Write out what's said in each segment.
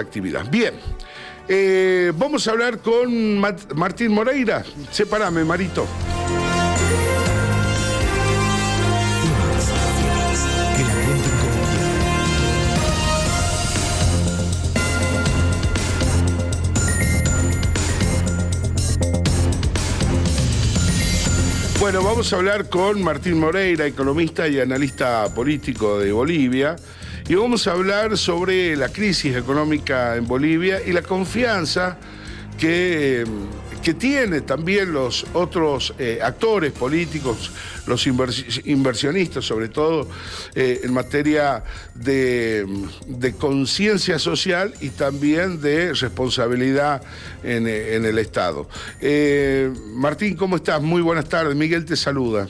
actividad. Bien, vamos a hablar con Martín Moreira. Sepárame, Marito. Bueno, vamos a hablar con Martín Moreira, economista y analista político de Bolivia, y vamos a hablar sobre la crisis económica en Bolivia y la confianza que tienen también los otros actores políticos, los inversionistas, sobre todo en materia de conciencia social y también de responsabilidad en el Estado. Martín, ¿cómo estás? Muy buenas tardes. Miguel te saluda.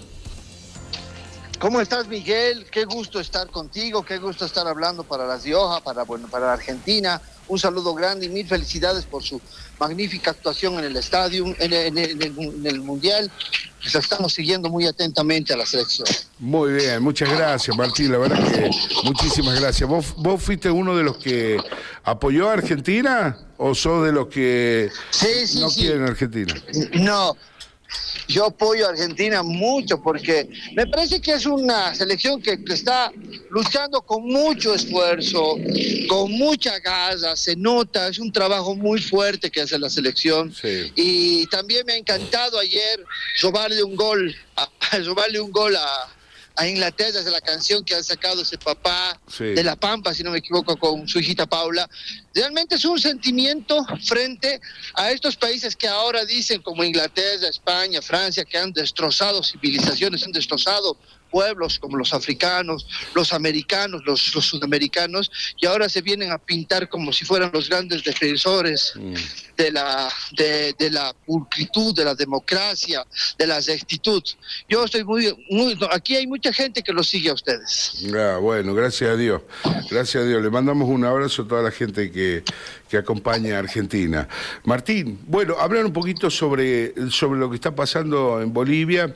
¿Cómo estás, Miguel? Qué gusto estar contigo, qué gusto estar hablando para La Rioja, para la Argentina. Un saludo grande y mil felicidades por su magnífica actuación en el estadio, en el Mundial. Pues estamos siguiendo muy atentamente a la selección. Muy bien, muchas gracias, Martín. La verdad que muchísimas gracias. ¿Vos fuiste uno de los que apoyó a Argentina o sos de los que no quieren a Argentina? No. Yo apoyo a Argentina mucho porque me parece que es una selección que está luchando con mucho esfuerzo, con mucha garra, se nota, es un trabajo muy fuerte que hace la selección. Sí. Y también me ha encantado ayer robarle un gol a Inglaterra, es la canción que han sacado ese papá de La Pampa, si no me equivoco, con su hijita Paula. Realmente es un sentimiento frente a estos países que ahora dicen, como Inglaterra, España, Francia, que han destrozado civilizaciones, han destrozado pueblos como los africanos, los americanos, los sudamericanos, y ahora se vienen a pintar como si fueran los grandes defensores de la pulcritud, de la democracia, de la rectitud. Yo estoy aquí hay mucha gente que los sigue a ustedes. Bueno, gracias a Dios. Gracias a Dios. Le mandamos un abrazo a toda la gente que acompaña a Argentina. Martín, bueno, hablar un poquito sobre lo que está pasando en Bolivia.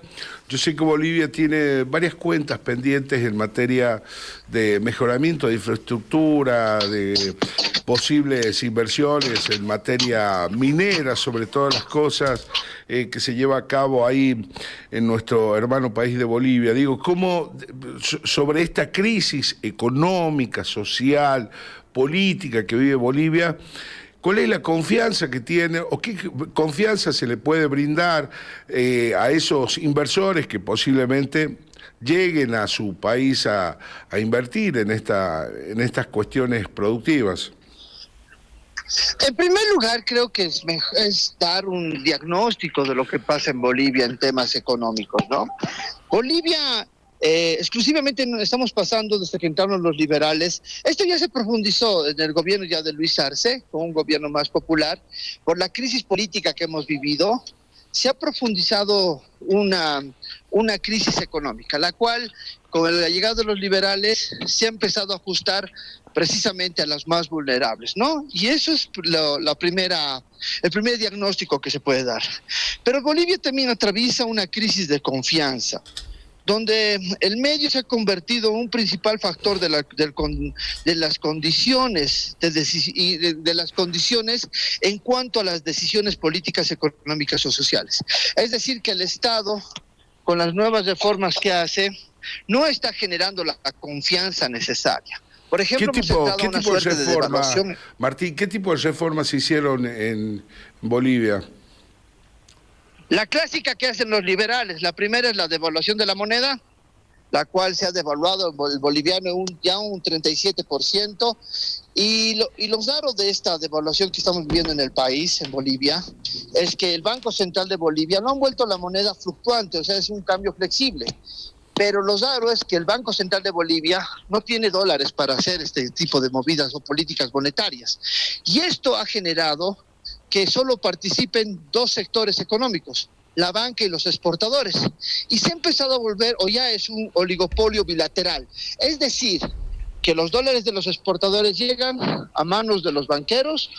Yo sé que Bolivia tiene varias cuentas pendientes en materia de mejoramiento de infraestructura, de posibles inversiones en materia minera, sobre todas las cosas que se lleva a cabo ahí en nuestro hermano país de Bolivia. Digo, ¿cómo sobre esta crisis económica, social, política que vive Bolivia, cuál es la confianza que tiene o qué confianza se le puede brindar a esos inversores que posiblemente lleguen a su país a invertir en estas cuestiones productivas? En primer lugar, creo que es dar un diagnóstico de lo que pasa en Bolivia en temas económicos, ¿no? Bolivia, exclusivamente estamos pasando desde que entraron los liberales. Esto ya se profundizó en el gobierno ya de Luis Arce, con un gobierno más popular, por la crisis política que hemos vivido. Se ha profundizado una crisis económica, la cual, con la llegada de los liberales, se ha empezado a ajustar precisamente a las más vulnerables, ¿no? Y eso es el primer diagnóstico que se puede dar. Pero Bolivia también atraviesa una crisis de confianza, donde el medio se ha convertido en un principal factor de las condiciones de las condiciones en cuanto a las decisiones políticas, económicas o sociales. Es decir, que el Estado, con las nuevas reformas que hace, no está generando la confianza necesaria. Por ejemplo, ¿qué tipo de devaluación? Martín, ¿qué tipo de reformas se hicieron en Bolivia? La clásica que hacen los liberales. La primera es la devaluación de la moneda, la cual se ha devaluado el boliviano ya un 37%. Y lo raro de esta devaluación que estamos viviendo en el país, en Bolivia, es que el Banco Central de Bolivia no han vuelto la moneda fluctuante, o sea, es un cambio flexible. Pero lo raro es que el Banco Central de Bolivia no tiene dólares para hacer este tipo de movidas o políticas monetarias. Y esto ha generado que solo participen dos sectores económicos, la banca y los exportadores. Y se ha empezado a volver, o ya es un oligopolio bilateral. Es decir, que los dólares de los exportadores llegan a manos de los banqueros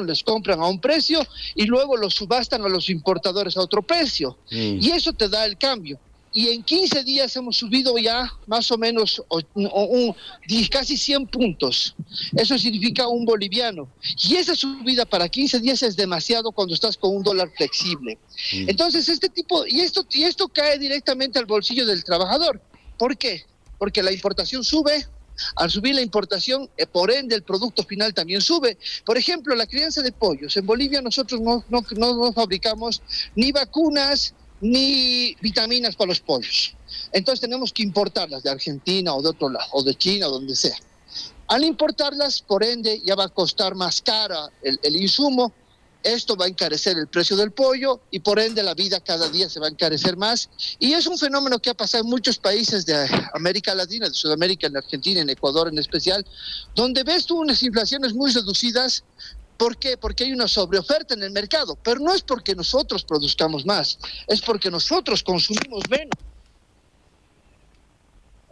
les compran a un precio y luego los subastan a los importadores a otro precio. Y eso te da el cambio. y en 15 días hemos subido ya más o menos casi 100 puntos. Eso significa un boliviano. Y esa subida para 15 días es demasiado cuando estás con un dólar flexible. Entonces, esto cae directamente al bolsillo del trabajador. ¿Por qué? Porque la importación sube. Al subir la importación, por ende el producto final también sube. Por ejemplo, la crianza de pollos. En Bolivia nosotros no fabricamos ni vacunas ni vitaminas para los pollos. Entonces tenemos que importarlas de Argentina o de otro lado, o de China o donde sea. Al importarlas, por ende, ya va a costar más cara el insumo. Esto va a encarecer el precio del pollo y por ende la vida cada día se va a encarecer más. Y es un fenómeno que ha pasado en muchos países de América Latina, de Sudamérica, en Argentina, en Ecuador en especial, donde ves tú unas inflaciones muy reducidas. ¿Por qué? Porque hay una sobreoferta en el mercado, pero no es porque nosotros produzcamos más, es porque nosotros consumimos menos.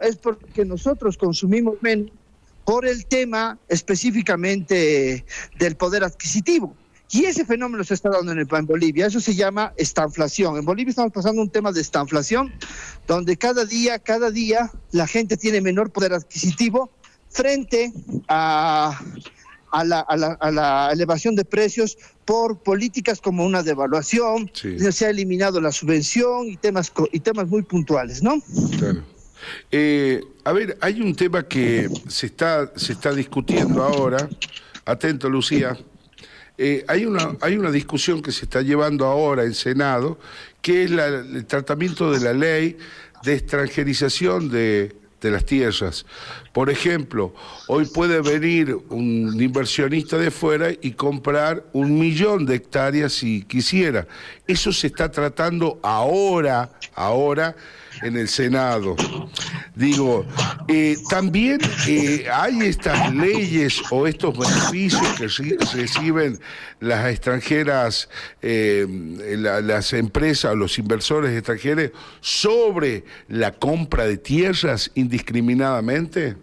Es porque nosotros consumimos menos por el tema específicamente del poder adquisitivo. Y ese fenómeno se está dando en Bolivia, eso se llama estanflación. En Bolivia estamos pasando un tema de estanflación, donde cada día la gente tiene menor poder adquisitivo frente a la elevación de precios por políticas como una devaluación, sí. Se ha eliminado la subvención y temas muy puntuales, ¿no? Claro. A ver, hay un tema que se está discutiendo ahora, atento Lucía. Hay una discusión que se está llevando ahora en Senado, que es el tratamiento de la ley de extranjerización de las tierras. Por ejemplo, hoy puede venir un inversionista de fuera y comprar 1 millón de hectáreas si quisiera. Eso se está tratando ahora en el Senado. Digo, también hay estas leyes o estos beneficios que reciben las extranjeras, las empresas o los inversores extranjeros sobre la compra de tierras indiscriminadamente.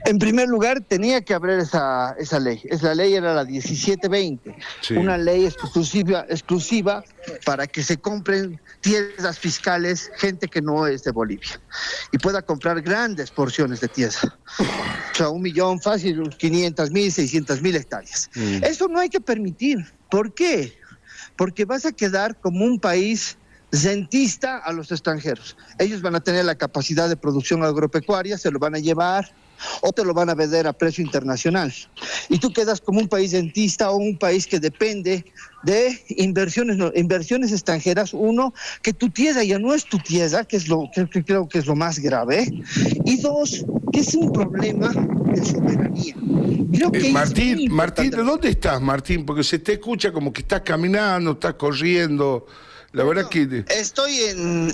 En primer lugar, tenía que haber esa ley. Esa ley era la 1720, sí. Una ley exclusiva para que se compren tierras fiscales gente que no es de Bolivia y pueda comprar grandes porciones de tierra. O sea, 1 millón fácil, 500,000, 600,000 hectáreas. Eso no hay que permitir. ¿Por qué? Porque vas a quedar como un país rentista a los extranjeros. Ellos van a tener la capacidad de producción agropecuaria, se lo van a llevar o te lo van a vender a precio internacional. Y tú quedas como un país rentista o un país que depende de inversiones extranjeras. Uno, que tu tierra ya no es tu tierra, que creo que es lo más grave. Y dos, que es un problema de soberanía. Creo que Martín, ¿de dónde estás, Martín? Porque se te escucha como que estás caminando, estás corriendo. La verdad que...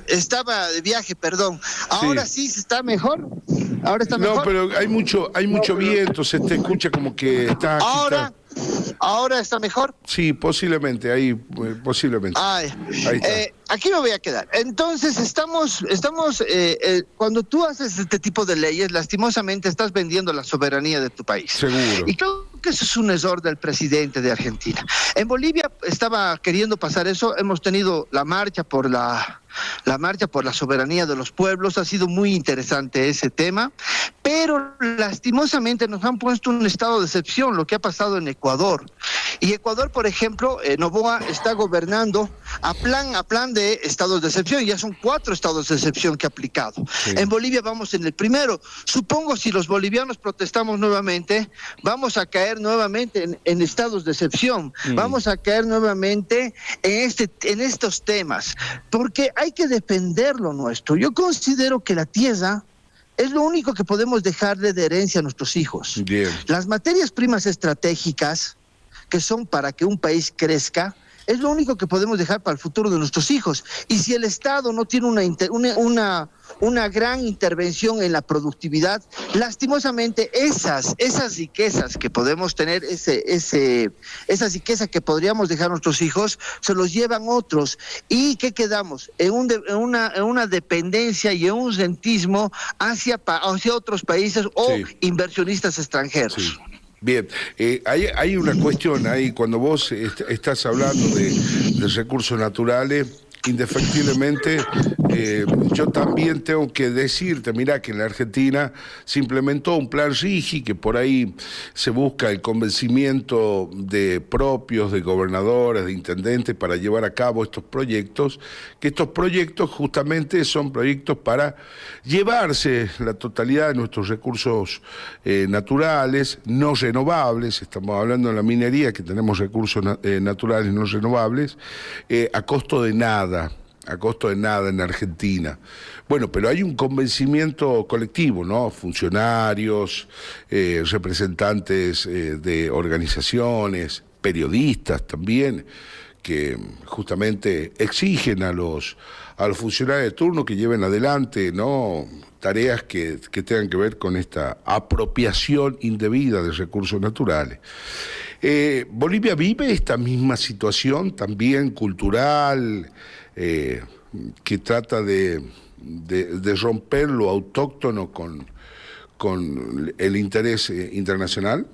Estaba de viaje, perdón. Ahora sí está mejor. Ahora está mejor. No, pero hay mucho viento, se te escucha como que está... ¿Ahora está mejor? Sí, posiblemente, posiblemente. Ahí está. Aquí me voy a quedar. Entonces, cuando tú haces este tipo de leyes, lastimosamente estás vendiendo la soberanía de tu país. Seguro. Y creo que eso es un error del presidente de Argentina. En Bolivia estaba queriendo pasar eso, hemos tenido la marcha por la soberanía de los pueblos, ha sido muy interesante ese tema, pero lastimosamente nos han puesto un estado de excepción, lo que ha pasado en Ecuador. Y Ecuador, por ejemplo, Noboa está gobernando a plan de estados de excepción, ya son 4 estados de excepción que ha aplicado. Sí. En Bolivia vamos en el primero. Supongo si los bolivianos protestamos nuevamente, vamos a caer nuevamente en estados de excepción, vamos a caer nuevamente en estos temas, porque hay que defender lo nuestro. Yo considero que la tierra es lo único que podemos dejarle de herencia a nuestros hijos. Bien. Las materias primas estratégicas, que son para que un país crezca, es lo único que podemos dejar para el futuro de nuestros hijos. Y si el Estado no tiene una gran intervención en la productividad, lastimosamente esas riquezas que podemos tener, esa riqueza que podríamos dejar a nuestros hijos, se los llevan otros. ¿Y qué quedamos? En una dependencia y en un rentismo hacia otros países o inversionistas extranjeros. Sí. Bien, hay una cuestión ahí, cuando vos estás hablando de recursos naturales, indefectiblemente, yo también tengo que decirte, mirá que en la Argentina se implementó un plan RIGI, que por ahí se busca el convencimiento de propios, de gobernadores, de intendentes para llevar a cabo estos proyectos, que estos proyectos justamente son proyectos para llevarse la totalidad de nuestros recursos naturales, no renovables, estamos hablando de la minería, que tenemos recursos naturales no renovables, a costo de nada en Argentina. Bueno, pero hay un convencimiento colectivo, ¿no? Funcionarios, representantes de organizaciones, periodistas también, que justamente exigen a los funcionarios de turno que lleven adelante, ¿no?, tareas que tengan que ver con esta apropiación indebida de recursos naturales. ¿Bolivia vive esta misma situación también cultural, que trata de romper lo autóctono con el interés internacional?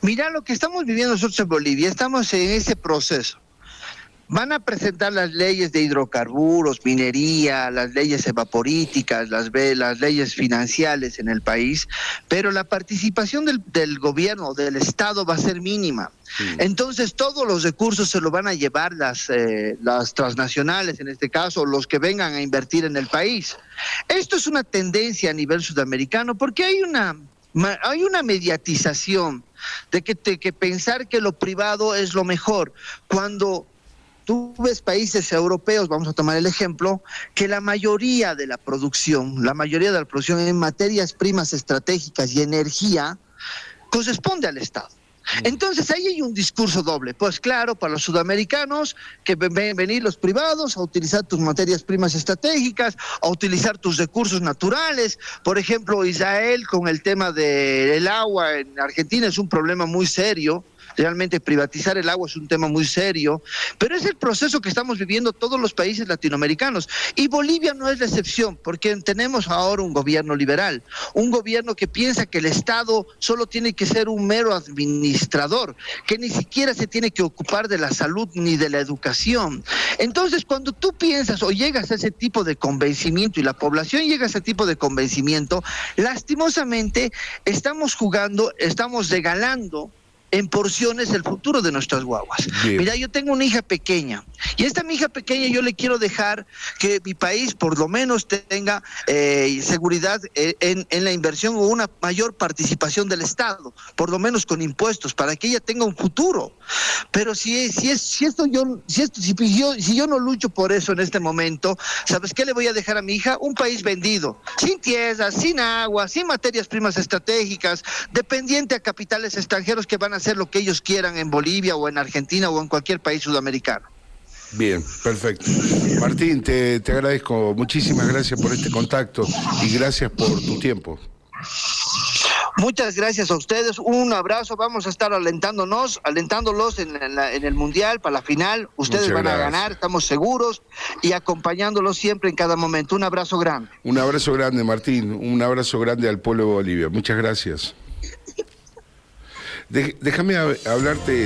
Mira, lo que estamos viviendo nosotros en Bolivia, estamos en ese proceso. Van a presentar las leyes de hidrocarburos, minería, las leyes evaporíticas, las leyes financieras en el país, pero la participación del gobierno, del Estado, va a ser mínima. Entonces todos los recursos se los van a llevar las transnacionales, en este caso, los que vengan a invertir en el país. Esto es una tendencia a nivel sudamericano porque hay una mediatización de que pensar que lo privado es lo mejor, cuando tú ves países europeos, vamos a tomar el ejemplo, que la mayoría de la producción en materias primas estratégicas y energía corresponde al Estado. Entonces ahí hay un discurso doble. Pues claro, para los sudamericanos, que venir los privados a utilizar tus materias primas estratégicas, a utilizar tus recursos naturales. Por ejemplo, Israel con el tema del agua en Argentina es un problema muy serio. Realmente privatizar el agua es un tema muy serio, pero es el proceso que estamos viviendo todos los países latinoamericanos. Y Bolivia no es la excepción, porque tenemos ahora un gobierno liberal, un gobierno que piensa que el Estado solo tiene que ser un mero administrador, que ni siquiera se tiene que ocupar de la salud ni de la educación. Entonces, cuando tú piensas o llegas a ese tipo de convencimiento y la población llega a ese tipo de convencimiento, lastimosamente estamos regalando en porciones el futuro de nuestras guaguas. Bien. Mira, yo tengo una hija pequeña, y esta mi hija pequeña yo le quiero dejar que mi país por lo menos tenga seguridad en la inversión o una mayor participación del Estado, por lo menos con impuestos, para que ella tenga un futuro. Pero si yo no lucho por eso en este momento, ¿sabes qué le voy a dejar a mi hija? Un país vendido, sin tierra, sin agua, sin materias primas estratégicas, dependiente a capitales extranjeros que van a hacer lo que ellos quieran en Bolivia o en Argentina o en cualquier país sudamericano. Bien, perfecto. Martín, te agradezco, muchísimas gracias por este contacto y gracias por tu tiempo. Muchas gracias a ustedes, un abrazo, vamos a estar alentándolos en el Mundial para la final, ustedes van a ganar, estamos seguros, y acompañándolos siempre en cada momento. Un abrazo grande. Un abrazo grande, Martín, un abrazo grande al pueblo de Bolivia, muchas gracias. Déjame hablarte